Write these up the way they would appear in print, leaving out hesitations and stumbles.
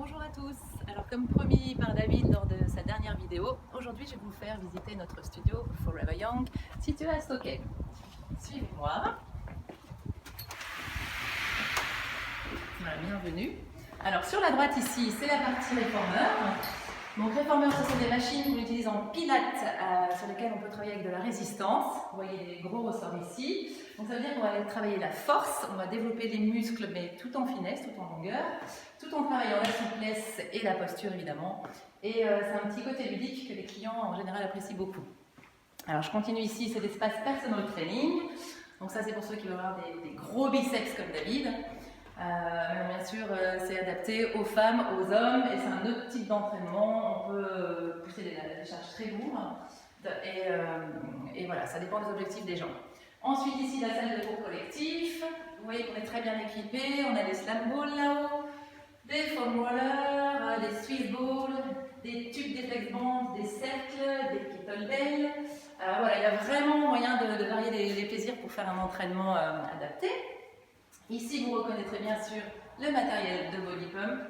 Bonjour à tous. Alors comme promis par David lors de sa dernière vidéo, aujourd'hui je vais vous faire visiter notre studio Forever Young situé à Stockholm. Suivez-moi. Voilà, bienvenue. Alors sur la droite ici, c'est la partie réformeur. Donc réformeur, ce sont des machines qu'on utilise en pilates sur lesquelles on peut travailler avec de la résistance. Vous voyez les gros ressorts ici. Donc ça veut dire qu'on va aller travailler la force, on va développer les muscles mais tout en finesse, tout en longueur, tout en travaillant la souplesse et la posture évidemment. Et c'est un petit côté ludique que les clients en général apprécient beaucoup. Alors je continue ici, c'est l'espace personal training. Donc ça c'est pour ceux qui veulent avoir des gros biceps comme David. Bien sûr, c'est adapté aux femmes, aux hommes, et c'est un autre type d'entraînement. On peut pousser des charges très lourdes, et voilà, ça dépend des objectifs des gens. Ensuite, ici, la salle de cours collectif. Vous voyez qu'on est très bien équipé. On a des slam balls là-haut, des foam rollers, des swiss balls, des tubes des flex bands, des cercles, des kettlebells. Voilà, il y a vraiment moyen de varier les plaisirs pour faire un entraînement adapté. Ici, vous reconnaîtrez bien sûr le matériel de body pump,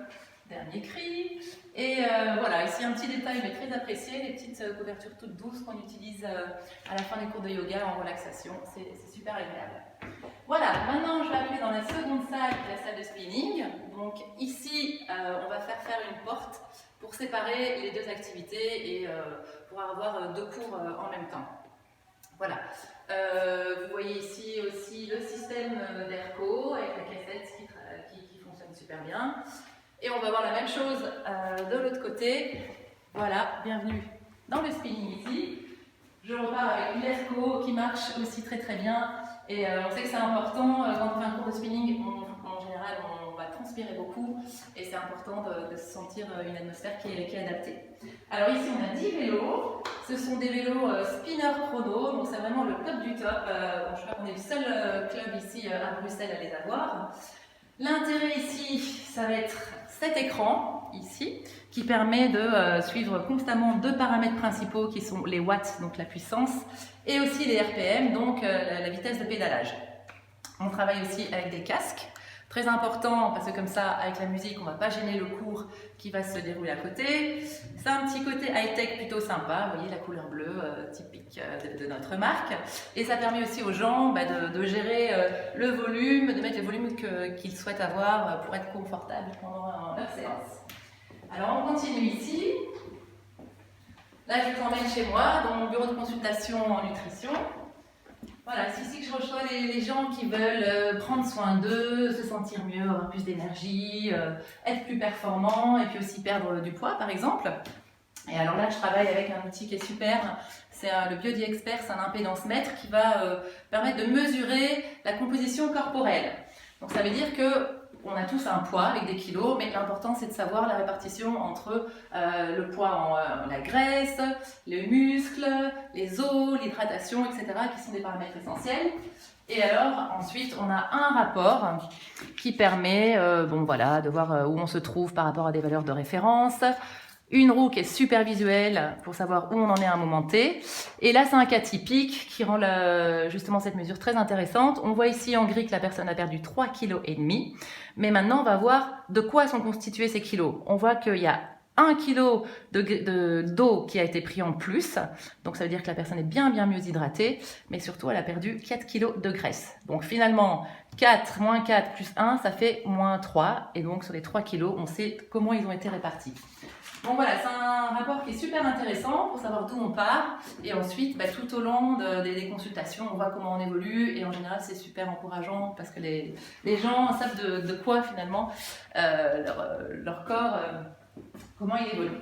dernier cri. Et voilà, ici un petit détail mais très apprécié, les petites couvertures toutes douces qu'on utilise à la fin des cours de yoga en relaxation. C'est super agréable. Voilà, maintenant je vais arriver dans la seconde salle, qui est la salle de spinning. Donc ici, on va faire une porte pour séparer les deux activités et pour avoir deux cours en même temps. Voilà. Vous voyez ici aussi le système d'Airco avec la cassette qui fonctionne super bien. Et on va voir la même chose de l'autre côté. Voilà, bienvenue dans le spinning ici. Je repars avec l'Airco qui marche aussi très très bien. Et on sait que c'est important, quand on fait un cours de spinning, en général on va transpirer beaucoup. Et c'est important de se sentir une atmosphère qui est adaptée. Alors ici on a 10 vélos. Ce sont des vélos spinner chrono, donc c'est vraiment le top du top. Je crois qu'on est le seul club ici à Bruxelles à les avoir. L'intérêt ici, ça va être cet écran ici, qui permet de suivre constamment deux paramètres principaux qui sont les watts, donc la puissance, et aussi les RPM, donc la vitesse de pédalage. On travaille aussi avec des casques. Très important parce que comme ça, avec la musique, on ne va pas gêner le cours qui va se dérouler à côté. C'est un petit côté high-tech plutôt sympa, vous voyez la couleur bleue typique de notre marque. Et ça permet aussi aux gens de gérer le volume, de mettre le volume qu'ils souhaitent avoir pour être confortable pendant leur séance. Alors on continue ici. Là, je vous emmène chez moi, dans mon bureau de consultation en nutrition. Voilà, c'est ici que je reçois les gens qui veulent prendre soin d'eux, se sentir mieux, avoir plus d'énergie, être plus performants et puis aussi perdre du poids par exemple. Et alors là, je travaille avec un outil qui est super, c'est le Biodi Expert, c'est un impédance-mètre qui va permettre de mesurer la composition corporelle. Donc ça veut dire que on a tous un poids avec des kilos, mais l'important c'est de savoir la répartition entre le poids en la graisse, les muscles, les os, l'hydratation, etc. qui sont des paramètres essentiels. Et alors ensuite on a un rapport qui permet voilà, de voir où on se trouve par rapport à des valeurs de référence. Une roue qui est super visuelle pour savoir où on en est à un moment T. Et là, c'est un cas typique qui rend justement cette mesure très intéressante. On voit ici en gris que la personne a perdu 3,5 kg. Mais maintenant, on va voir de quoi sont constitués ces kilos. On voit qu'il y a 1 kg d'eau qui a été pris en plus. Donc, ça veut dire que la personne est bien mieux hydratée. Mais surtout, elle a perdu 4 kg de graisse. Donc, finalement, 4 moins 4 plus 1, ça fait moins 3. Et donc, sur les 3 kg, on sait comment ils ont été répartis. Donc voilà, c'est un rapport qui est super intéressant pour savoir d'où on part. Et ensuite, tout au long des consultations, on voit comment on évolue. Et en général, c'est super encourageant parce que les gens savent de quoi finalement leur corps, comment il évolue.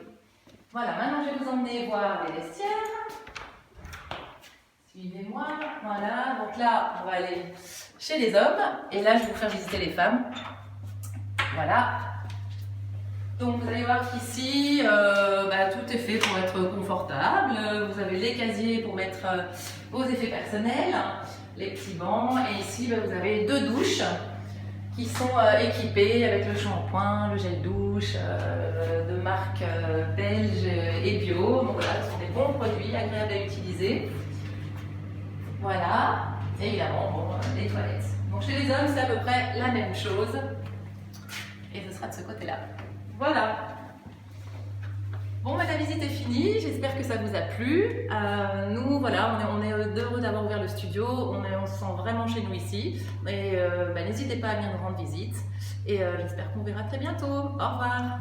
Voilà, maintenant je vais vous emmener voir les vestiaires. Suivez-moi. Voilà, donc là, on va aller chez les hommes. Et là, je vais vous faire visiter les femmes. Voilà. Donc vous allez voir qu'ici, tout est fait pour être confortable. Vous avez les casiers pour mettre vos effets personnels, les petits bancs. Et ici, vous avez deux douches qui sont équipées avec le shampoing, le gel douche de marque belge et bio. Donc voilà, ce sont des bons produits, agréables à utiliser. Voilà. Et évidemment, les toilettes. Donc chez les hommes, c'est à peu près la même chose. Et ce sera de ce côté-là. Voilà. Bon, la visite est finie, j'espère que ça vous a plu. Nous, voilà, on est heureux d'avoir ouvert le studio, on se sent vraiment chez nous ici. Et n'hésitez pas à venir nous rendre visite. Et j'espère qu'on vous verra très bientôt. Au revoir.